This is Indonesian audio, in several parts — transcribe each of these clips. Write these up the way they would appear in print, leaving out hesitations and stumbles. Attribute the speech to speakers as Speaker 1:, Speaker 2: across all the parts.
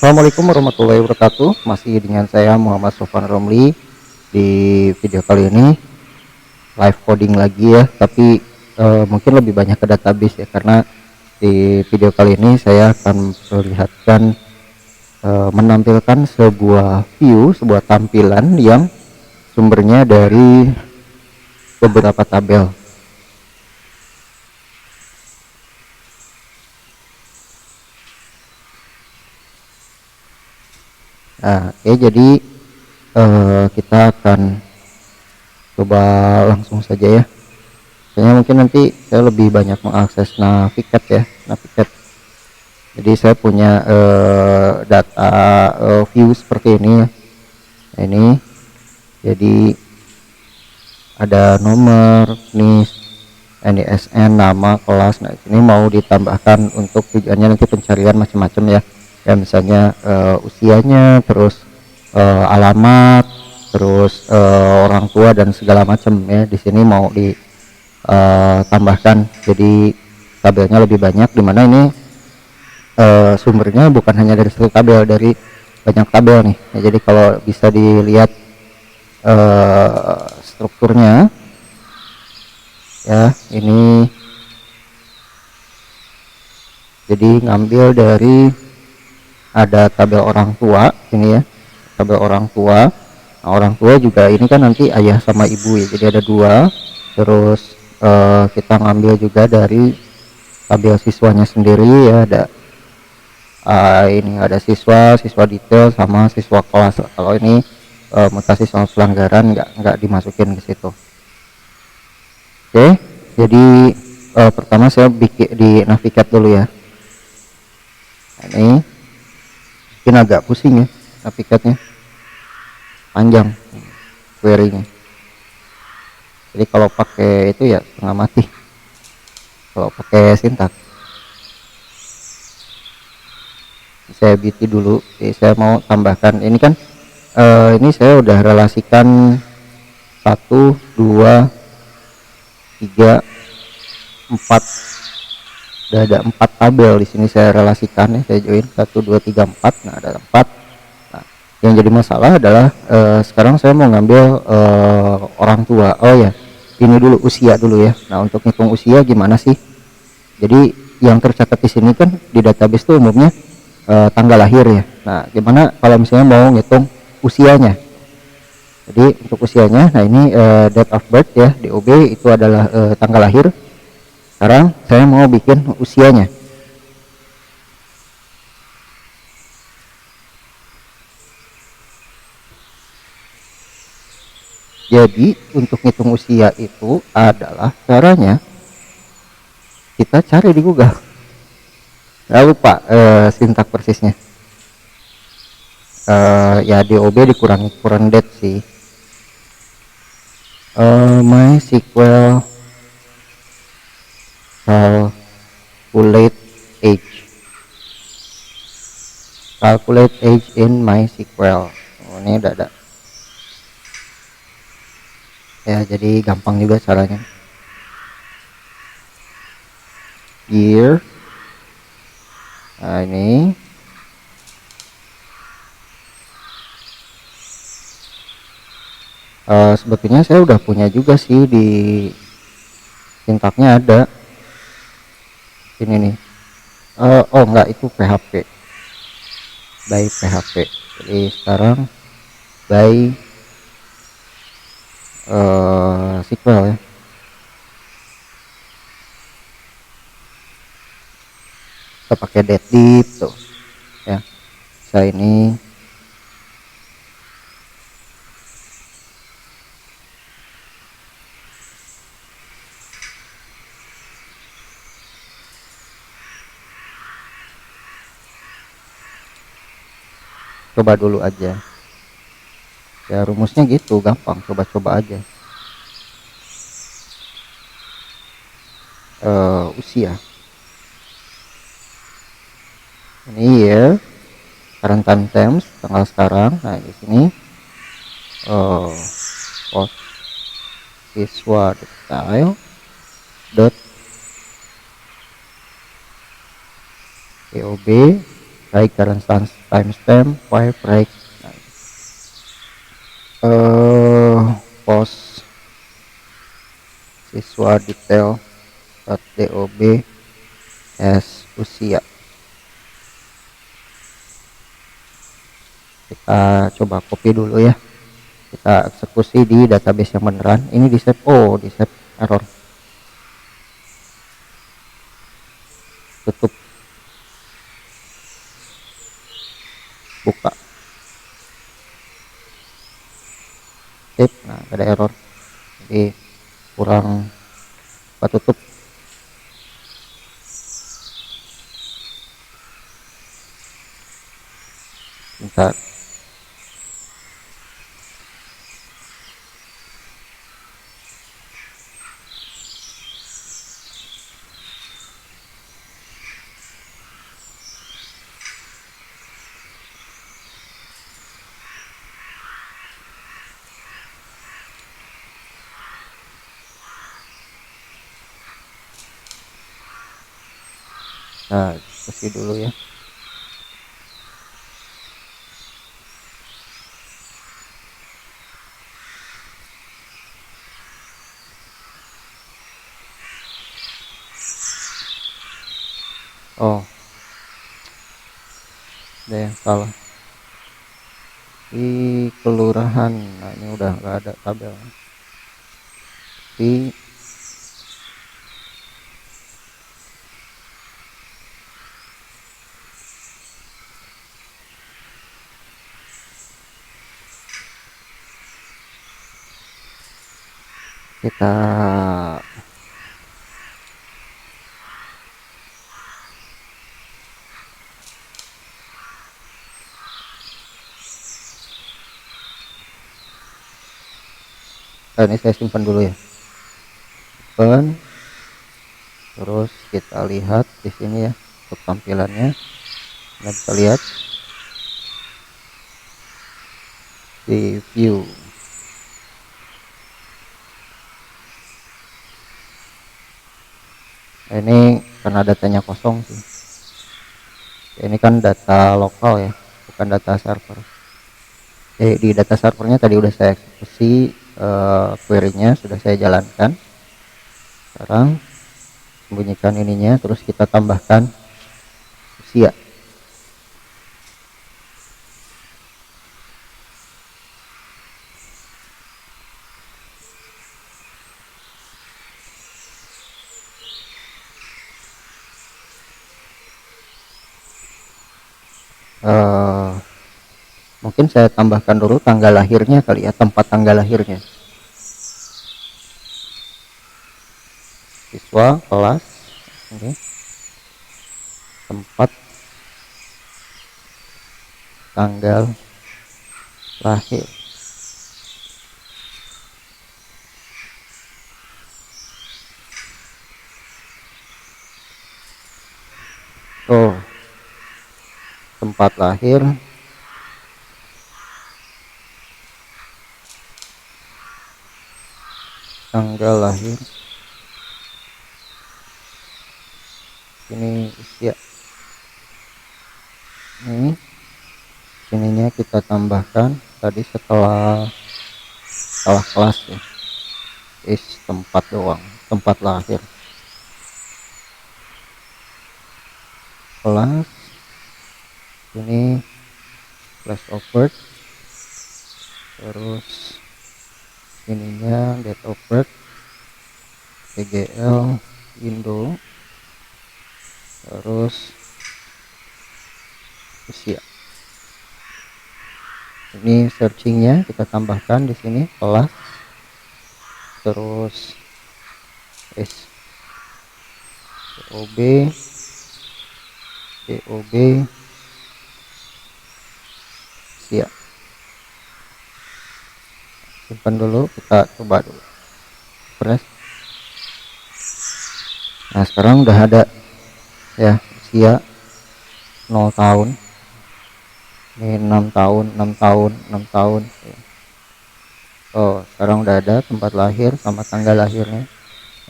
Speaker 1: Assalamualaikum warahmatullahi wabarakatuh. Masih dengan saya Muhammad Sofwan Romli. Di video kali ini live coding lagi ya, tapi mungkin lebih banyak ke database ya, karena di video kali ini saya akan perlihatkan menampilkan sebuah view, sebuah tampilan yang sumbernya dari beberapa tabel. Nah, oke, jadi kita akan coba langsung saja ya. Kayaknya mungkin nanti saya lebih banyak mengakses Navicat ya, Navicat. Jadi saya punya data view seperti ini ya. Nah, ini jadi ada nomor, NIS, NISN, nama, kelas. Nah, ini mau ditambahkan untuk tujuannya nanti pencarian macam-macam ya. Ya misalnya usianya, terus alamat, terus orang tua dan segala macam ya. Di sini mau ditambahkan. Jadi tabelnya lebih banyak, dimana ini sumbernya bukan hanya dari satu tabel, dari banyak tabel nih ya. Jadi kalau bisa dilihat strukturnya ya, ini jadi ngambil dari, ada tabel orang tua ini ya, tabel orang tua. Nah, orang tua juga ini kan nanti ayah sama ibu ya, jadi ada dua. Terus kita ngambil juga dari tabel siswanya sendiri ya, ada ini ada siswa, siswa detail sama siswa kelas. Kalau ini mutasi sama pelanggaran nggak dimasukin ke situ. Oke, jadi pertama saya bikin di Navicat dulu ya. Nah, ini mungkin agak pusing ya Navicatnya, panjang query-nya. Jadi kalau pakai itu ya setengah mati kalau pakai sintak. Saya beauty dulu. Jadi saya mau tambahkan ini kan ini saya udah relasikan 1 2 3 4, udah ada 4 tabel di sini saya relasikan ya. Saya join 1 2 3 4. Nah, ada 4. Nah, yang jadi masalah adalah sekarang saya mau ngambil orang tua. Oh ya, ini dulu usia dulu ya. Nah, untuk hitung usia gimana sih? Jadi yang tercatat di sini kan di database itu umumnya tanggal lahir ya. Nah, gimana kalau misalnya mau ngitung usianya? Jadi untuk usianya, nah ini date of birth ya, DOB itu adalah tanggal lahir. Sekarang saya mau bikin usianya. Jadi untuk hitung usia itu adalah caranya kita cari di Google. Nggak lupa sintak persisnya. Ya DOB dikurangi kurang date sih. MySQL calculate age in MySQL. Oh, ini udah ada ya, jadi gampang juga caranya. Year, nah ini sebetulnya saya udah punya juga sih, di sintaknya ada ini nih. Oh enggak, itu PHP, by PHP. Jadi sekarang by SQL ya. Kita pakai deaddiff tuh ya. Saya ini coba dulu aja ya, rumusnya gitu gampang, coba-coba aja. Usia ini ya, current time times, tanggal sekarang. Nah, di sini post siswa detail dot DOB Baik current timestamp, file break. Post siswa detail .dob as usia. Kita coba copy dulu ya, kita eksekusi di database yang beneran. Ini di save, oh di save error, tutup, buka, save. Nah ada error, jadi kurang, kita tutup. Bentar. Nah kasih dulu ya. Oh ada yang salah di kelurahan. Nah ini udah nggak ada tabel di kita. Ini saya simpan dulu ya, simpan. Terus kita lihat di sini ya untuk tampilannya. Kita bisa lihat di view. Nah, ini karena datanya kosong sih. Ini kan data lokal ya, bukan data server. Di data servernya tadi udah saya eksekusi, query-nya sudah saya jalankan. Sekarang sembunyikan ininya, terus kita tambahkan usia. Mungkin saya tambahkan dulu tanggal lahirnya kali ya, tempat tanggal lahirnya. Siswa kelas, ini tempat tanggal lahir. Oh, tempat lahir, tanggal lahir, ini usia. Ini sininya kita tambahkan tadi setelah kelas ya, tempat doang, tempat lahir, kelas. Ini place of birth, terus ininya date of birth, TGL Indo, terus usia. Ini searchingnya kita tambahkan di sini, kelas, terus DOB, usia. Simpan dulu, kita coba dulu, press. Nah sekarang udah ada ya, usia 0 tahun, ini 6 tahun, 6 tahun, 6 tahun. Oh sekarang udah ada tempat lahir sama tanggal lahirnya,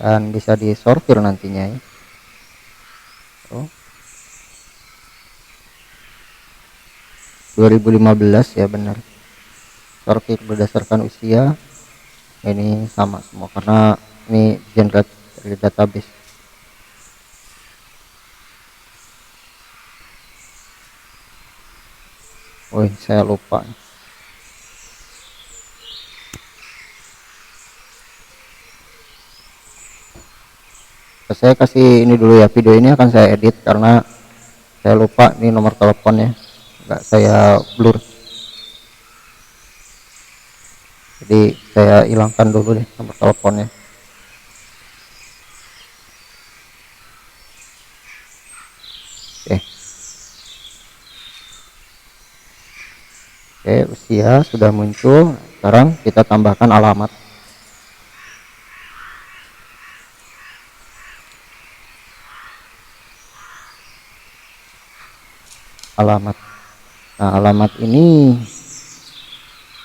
Speaker 1: dan bisa disortir nantinya ya. Oh 2015 ya, benar. Sortir berdasarkan usia ini sama semua karena ini generate dari database. Oh, saya lupa. Saya kasih ini dulu ya, video ini akan saya edit karena saya lupa ini nomor teleponnya, nggak saya blur. Jadi saya hilangkan dulu deh nomor teleponnya. Oke. Oke, usia sudah muncul. Sekarang kita tambahkan alamat. Alamat. Nah, alamat ini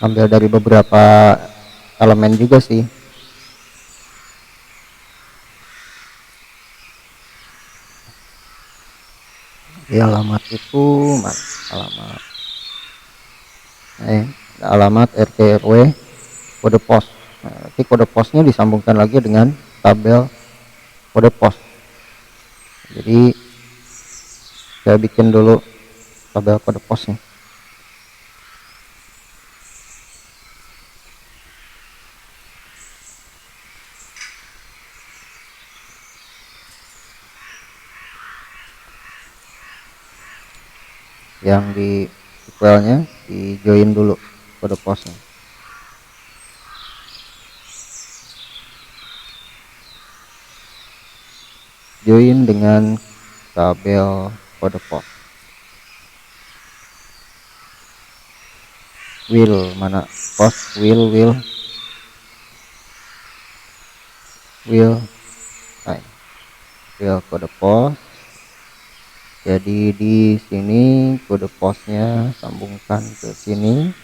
Speaker 1: ambil dari beberapa elemen juga sih. Di alamat itu alamat. Alamat RT RW, kode pos. Nah, nanti kode posnya disambungkan lagi dengan tabel kode pos. Jadi saya bikin dulu tabel kode posnya. Yang di SQL-nya di join dulu kode posnya. Join dengan tabel kode pos. Will mana? Pos will nah, will kode pos. Jadi di sini kode posnya sambungkan ke sini.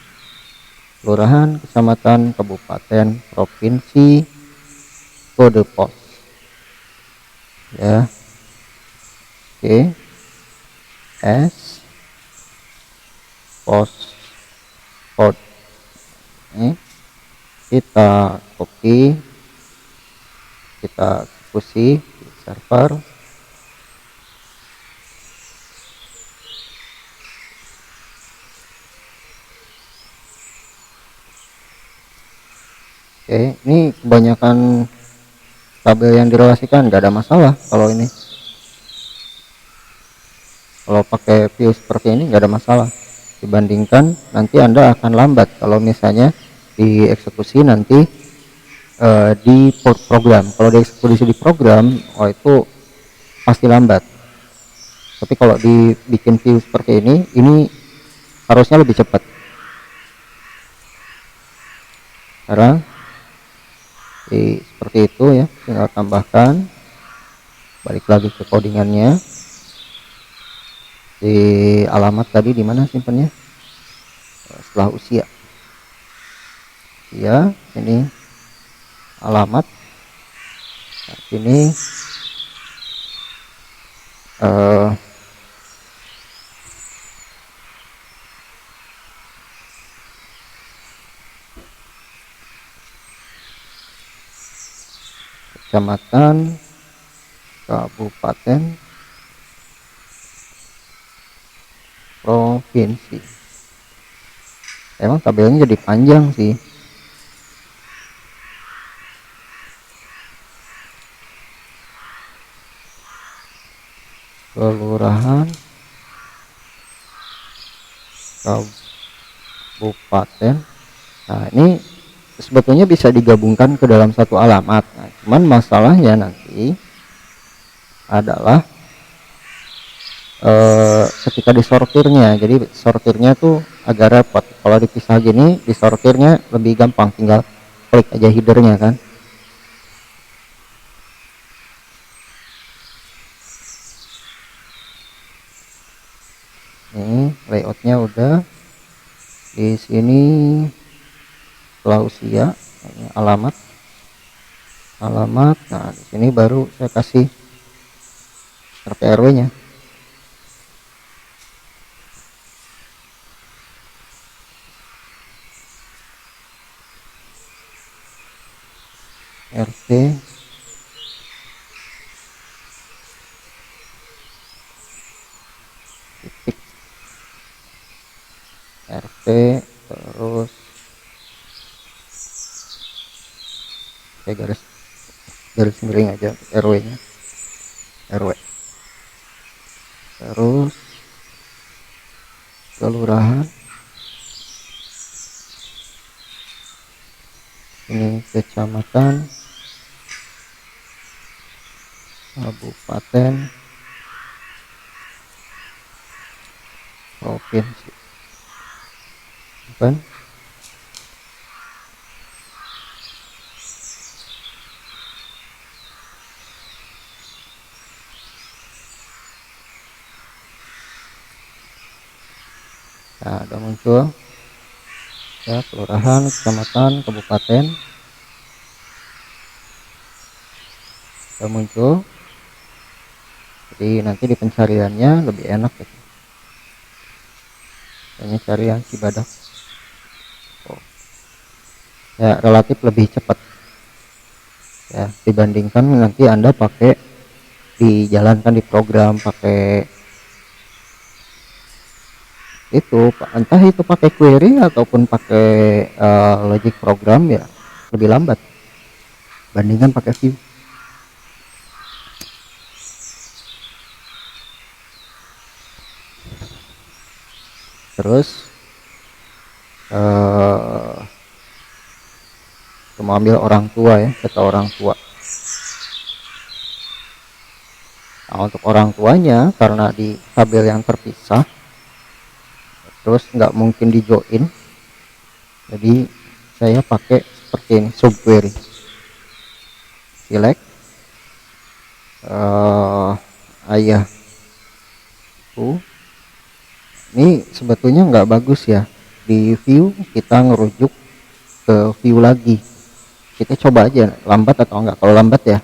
Speaker 1: Kelurahan, kecamatan, kabupaten, provinsi, kode pos. Ya. Oke. S pos code. Ini kita copy, kita eksekusi di server. Oke, ini kebanyakan tabel yang direlasikan nggak ada masalah. Kalau ini, kalau pakai view seperti ini nggak ada masalah. Dibandingkan nanti Anda akan lambat kalau misalnya dieksekusi nanti di program. Kalau dieksekusi di program, oh itu pasti lambat. Tapi kalau dibikin view seperti ini harusnya lebih cepat. Sekarang seperti itu ya, tinggal tambahkan, balik lagi ke codingannya. Di alamat tadi di mana simpannya? Setelah usia. Ya, ini alamat. Nah, ini kecamatan, kabupaten, provinsi. Emang tabelnya jadi panjang sih. Kelurahan, kabupaten. Nah, ini sebetulnya bisa digabungkan ke dalam satu alamat. Nah, cuman masalahnya nanti adalah ketika disortirnya. Jadi sortirnya tuh agak repot. Kalau dipisah gini, disortirnya lebih gampang, tinggal klik aja headernya kan. Ini layoutnya udah di sini. Setelah usia, ini alamat. Nah di sini baru saya kasih RT RW nya. RT titik RT, terus saya garis miring aja RW nya, RW, terus kelurahan, ini kecamatan, kabupaten, provinsi. Bukan? Nah, udah muncul ya, kelurahan, kecamatan, kabupaten, udah muncul. Jadi nanti di pencariannya lebih enak gitu. Ini carian Cibadak. Oh. Ya, relatif lebih cepat ya dibandingkan nanti Anda pakai dijalankan di program pakai itu, entah itu pakai query ataupun pakai logic program, ya lebih lambat bandingkan pakai view. Terus mau ambil orang tua ya, data orang tua. Nah, untuk orang tuanya karena di tabel yang terpisah, terus nggak mungkin di join, jadi saya pakai seperti ini, subquery. Select ayahku. Ini sebetulnya nggak bagus ya, di view kita ngerujuk ke view lagi. Kita coba aja lambat atau enggak. Kalau lambat ya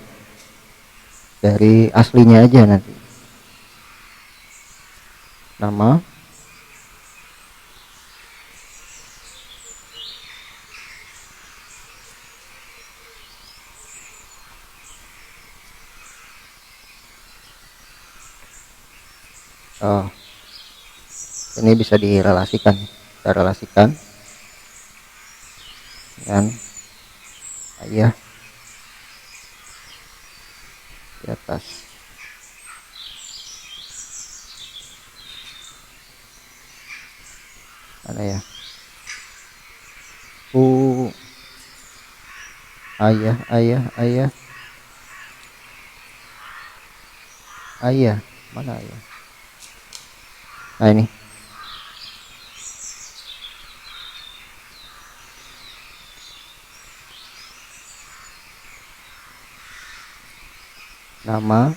Speaker 1: dari aslinya aja nanti. Nama, ini bisa direlasikan, kita relasikan dengan ayah di atas. Mana ya? Ayah, mana ayah? Nah ini. Nama,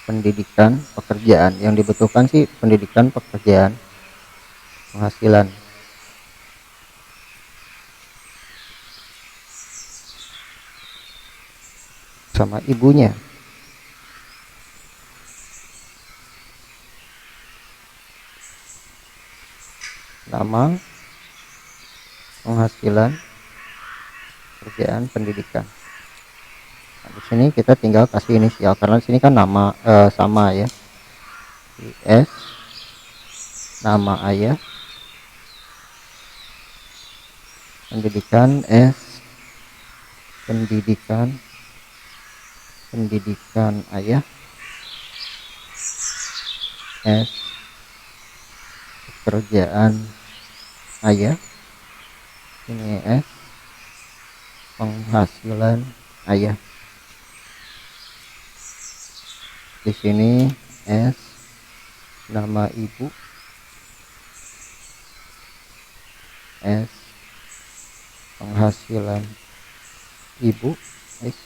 Speaker 1: pendidikan, pekerjaan. Yang dibutuhkan sih pendidikan, pekerjaan, penghasilan. Sama ibunya. Nama, penghasilan, pekerjaan, pendidikan. Nah, di sini kita tinggal kasih inisial karena di sini kan nama sama ya. S, nama ayah, pendidikan, S, pendidikan ayah, S, pekerjaan ayah, ini S, penghasilan ayah. Di sini S, nama ibu, S, penghasilan ibu, S.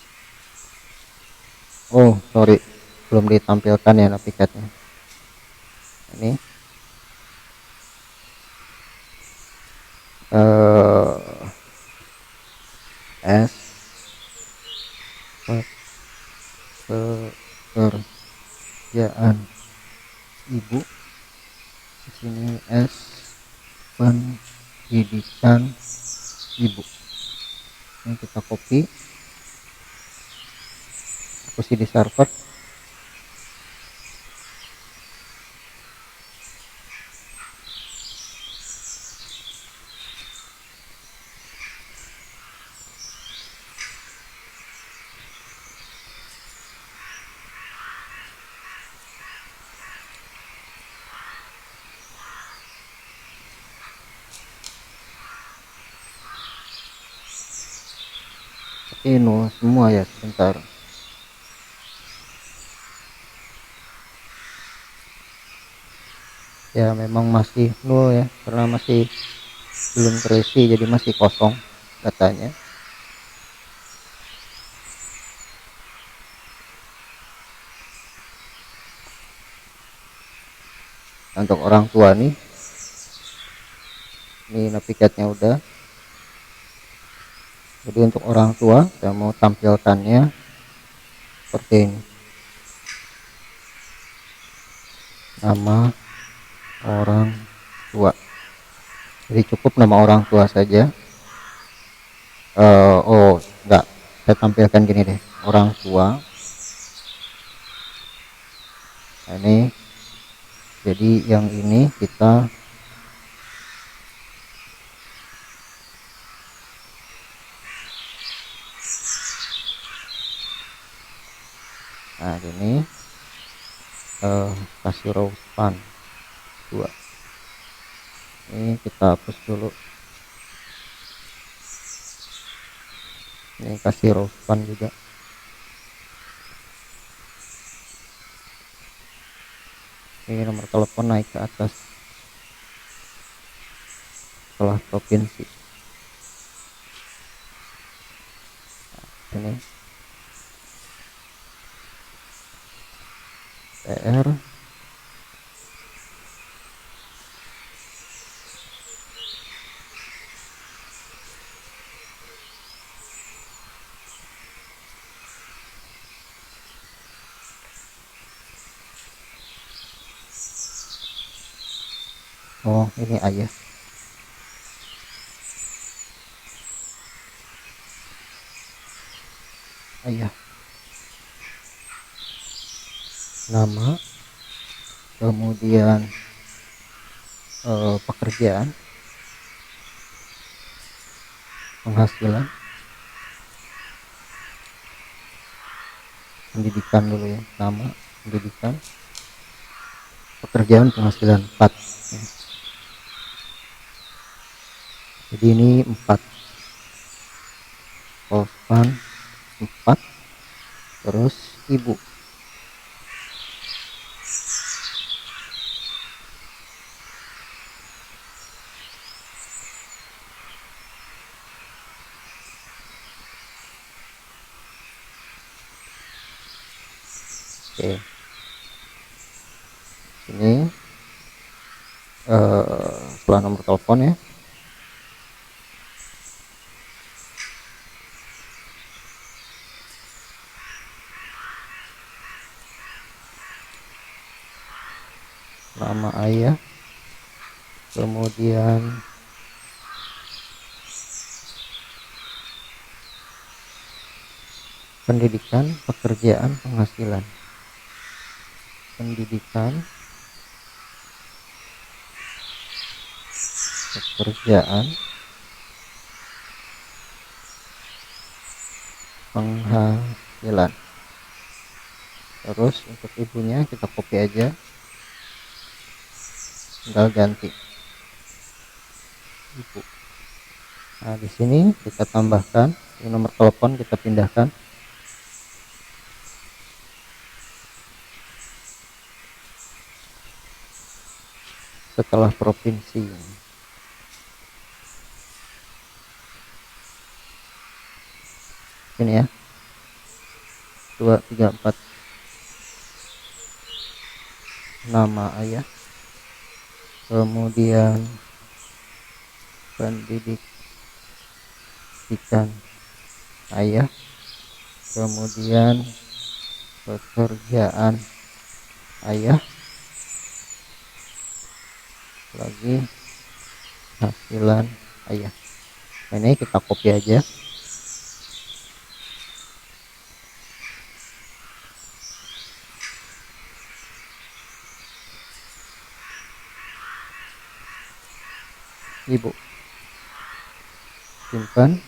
Speaker 1: Oh sorry, belum ditampilkan ya napikatnya. Ini S, pekerjaan ibu. Di sini S, pendidikan ibu. Ini kita copy, hapus di server. Ini semua ya, sebentar. Ya memang masih nol ya, karena masih belum terisi, jadi masih kosong datanya. Untuk orang tua nih, ini navigate-nya udah. Jadi untuk orang tua saya mau tampilkannya seperti ini, nama orang tua. Jadi cukup nama orang tua saja. Oh enggak, saya tampilkan gini deh, orang tua. Nah, ini jadi yang ini kita ini kasih row span 2. Ini kita hapus dulu. Ini kasih row span juga. Ini nomor telepon naik ke atas setelah provinsi. Nah, ini PR. Oh ini ayah. Nama, kemudian pekerjaan, penghasilan, pendidikan dulu ya, nama, pendidikan, pekerjaan, penghasilan 4. Jadi ini 4 Ospan 4, terus ibu. Oke, ini setelah nomor telepon ya, nama ayah, kemudian pendidikan, pekerjaan, penghasilan. Pendidikan, pekerjaan, penghasilan. Terus untuk ibunya kita copy aja, tinggal ganti ibu. Nah di sini kita tambahkan nomor telepon, kita pindahkan setelah provinsi. Ini ya, 2, 3, 4. Nama ayah, kemudian pendidikan ayah, kemudian pekerjaan ayah, lagi penghasilan ayah. Nah, ini kita copy aja. Ibu simpan.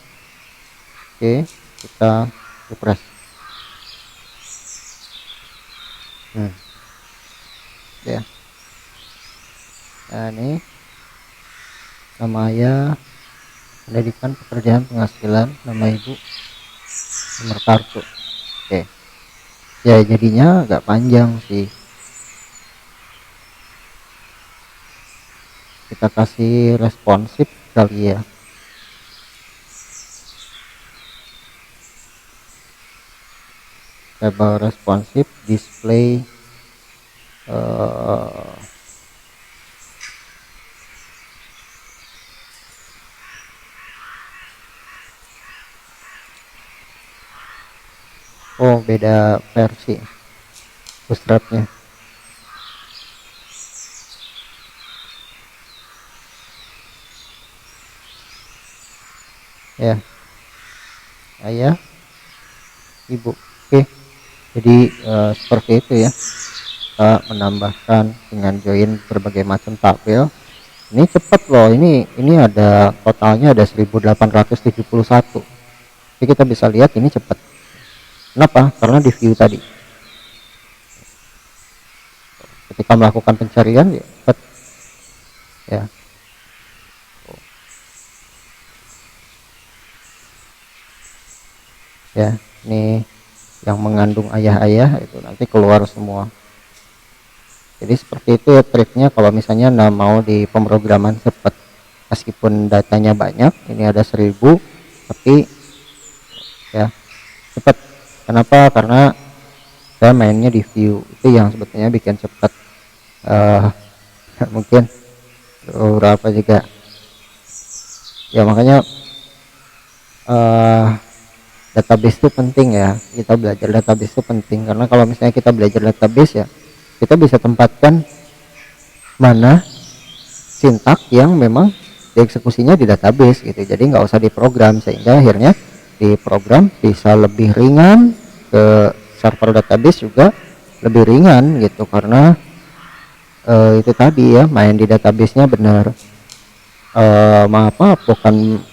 Speaker 1: Oke, kita refresh. Ya, nah ini nama ayah, pendidikan, pekerjaan, penghasilan, nama ibu, nomor kartu. Oke, ya jadinya agak panjang sih. Kita kasih responsif kali ya. Label responsif, display oh beda versi bootstrapnya. Ya, ayah, ibu. Oke, jadi seperti itu ya, kita menambahkan dengan join berbagai macam tabel. Ini cepat loh, ini ada totalnya ada 1871. Jadi kita bisa lihat ini cepat. Kenapa? Karena di view tadi ketika melakukan pencarian ya cepat ya. Ya, ini yang mengandung ayah-ayah itu nanti keluar semua. Jadi seperti itu ya triknya kalau misalnya mau di pemrograman cepat, meskipun datanya banyak, ini ada 1000 tapi ya cepat. Kenapa? Karena saya mainnya di view, itu yang sebetulnya bikin cepat. Mungkin beberapa juga ya, makanya database itu penting ya, kita belajar database itu penting, karena kalau misalnya kita belajar database ya kita bisa tempatkan mana sintak yang memang dieksekusinya di database gitu, jadi nggak usah diprogram, sehingga akhirnya di program bisa lebih ringan, ke server database juga lebih ringan gitu, karena itu tadi ya, main di database-nya benar. Maaf, bukan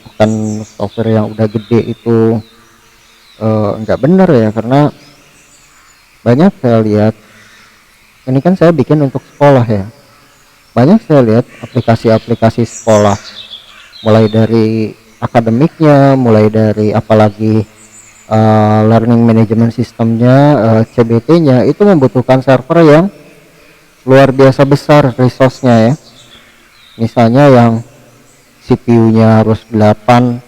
Speaker 1: software yang udah gede itu nggak benar ya, karena banyak saya lihat, ini kan saya bikin untuk sekolah ya, banyak saya lihat aplikasi-aplikasi sekolah, mulai dari akademiknya, mulai dari apalagi learning management systemnya, CBT-nya itu membutuhkan server yang luar biasa besar resource-nya ya. Misalnya yang CPU-nya harus 8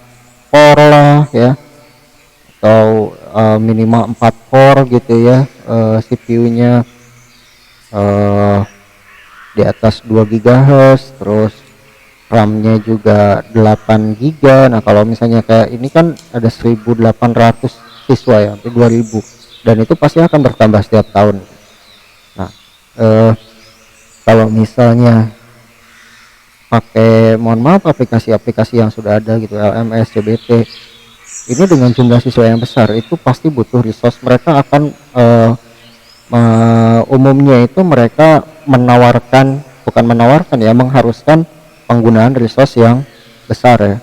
Speaker 1: core lah ya, atau minimal 4 core gitu ya, CPU-nya di atas 2 GHz, terus RAM-nya juga 8 GB. Nah, kalau misalnya kayak ini kan ada 1800 siswa ya, sampai 2000, dan itu pasti akan bertambah setiap tahun. Nah, kalau misalnya pakai, mohon maaf, aplikasi-aplikasi yang sudah ada gitu, LMS, CBT, ini dengan jumlah siswa yang besar itu pasti butuh resource. Mereka akan umumnya itu mereka menawarkan, bukan menawarkan ya, mengharuskan penggunaan resource yang besar ya.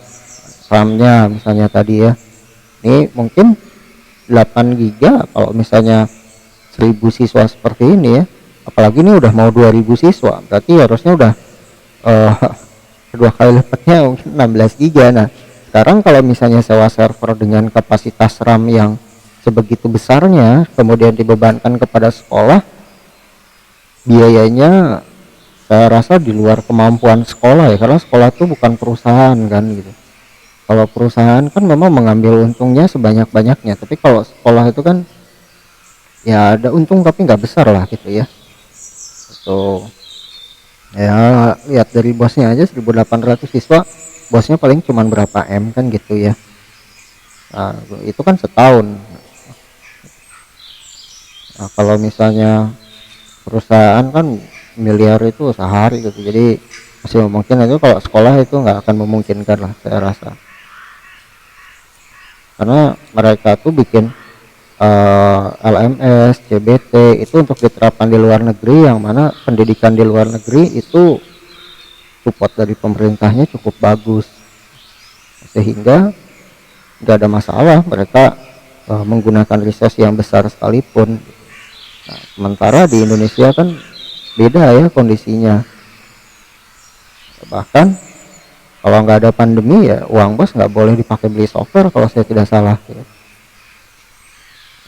Speaker 1: RAM-nya misalnya tadi ya, ini mungkin 8 GB, kalau misalnya 1000 siswa seperti ini ya, apalagi ini udah mau 2000 siswa, berarti harusnya udah kedua kali lipatnya, mungkin 16 GB. Nah, sekarang kalau misalnya sewa server dengan kapasitas RAM yang sebegitu besarnya, kemudian dibebankan kepada sekolah, biayanya saya rasa di luar kemampuan sekolah ya, karena sekolah itu bukan perusahaan kan gitu. Kalau perusahaan kan memang mengambil untungnya sebanyak-banyaknya, tapi kalau sekolah itu kan ya ada untung tapi nggak besar lah gitu ya. So ya, lihat dari bosnya aja 1800 siswa, bosnya paling cuman berapa M kan gitu ya. Nah, itu kan setahun. Nah, kalau misalnya perusahaan kan miliar itu sehari gitu, jadi masih mungkin. Itu kalau sekolah itu nggak akan memungkinkan lah saya rasa, karena mereka tuh bikin LMS, CBT itu untuk diterapkan di luar negeri, yang mana pendidikan di luar negeri itu support dari pemerintahnya cukup bagus, sehingga nggak ada masalah mereka menggunakan resource yang besar sekalipun. Nah, sementara di Indonesia kan beda ya kondisinya, bahkan kalau nggak ada pandemi ya uang bos nggak boleh dipakai beli software kalau saya tidak salah ya.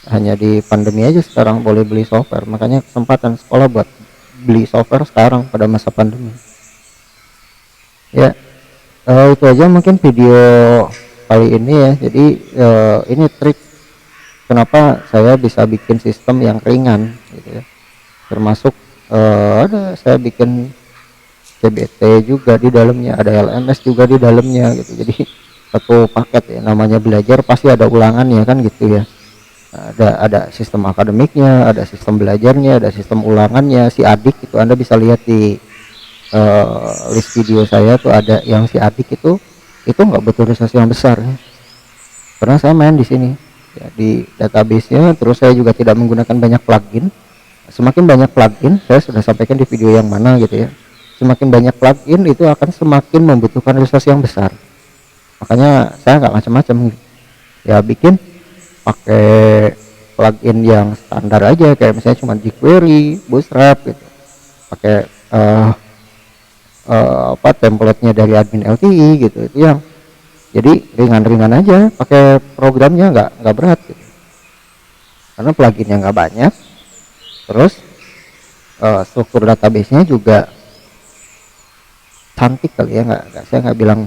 Speaker 1: Hanya di pandemi aja sekarang boleh beli software, makanya kesempatan sekolah buat beli software sekarang pada masa pandemi ya. Itu aja mungkin video kali ini ya. Jadi ini trik kenapa saya bisa bikin sistem yang ringan gitu ya, termasuk ada saya bikin CBT juga di dalamnya, ada LMS juga di dalamnya gitu. Jadi satu paket ya, namanya belajar pasti ada ulangannya kan gitu ya. Nah, ada sistem akademiknya, ada sistem belajarnya, ada sistem ulangannya. Si adik itu Anda bisa lihat di list video saya tuh, ada yang si adik itu nggak butuh resource yang besar ya. Karena saya main di sini ya, di database-nya. Terus saya juga tidak menggunakan banyak plugin. Semakin banyak plugin, saya sudah sampaikan di video yang mana gitu ya, semakin banyak plugin itu akan semakin membutuhkan resource yang besar. Makanya saya nggak macam-macam ya, bikin pakai plugin yang standar aja, kayak misalnya cuma jQuery, Bootstrap gitu, pakai template-nya dari admin LTE gitu. Itu yang jadi ringan-ringan aja, pakai programnya nggak berat gitu, karena pluginnya nggak banyak. Terus struktur database-nya juga cantik kali ya, saya nggak bilang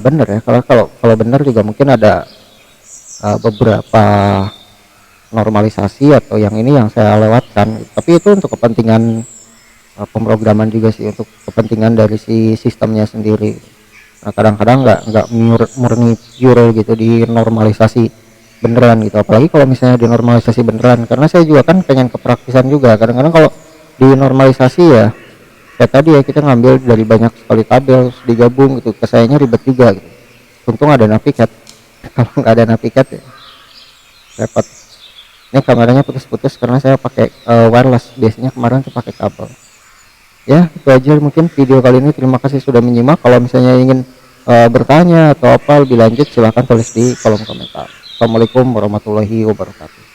Speaker 1: bener ya. Kalau bener juga mungkin ada beberapa normalisasi atau yang ini yang saya lewatkan, tapi itu untuk kepentingan pemrograman juga sih, untuk kepentingan dari si sistemnya sendiri. Nah, kadang-kadang nggak murni pure gitu di normalisasi beneran gitu, apalagi kalau misalnya di normalisasi beneran, karena saya juga kan pengen kepraktisan juga. Kadang-kadang kalau di normalisasi ya kayak tadi ya, kita ngambil dari banyak sekali tabel digabung gitu, ke sayanya ribet juga gitu. Untung ada Navicat. Kalau nggak ada Navicat ya repot. Ini kameranya putus-putus karena saya pakai wireless, biasanya kemarin tuh pakai kabel ya. Itu aja mungkin video kali ini. Terima kasih sudah menyimak. Kalau misalnya ingin bertanya atau apa lebih lanjut, silahkan tulis di kolom komentar. Assalamualaikum warahmatullahi wabarakatuh.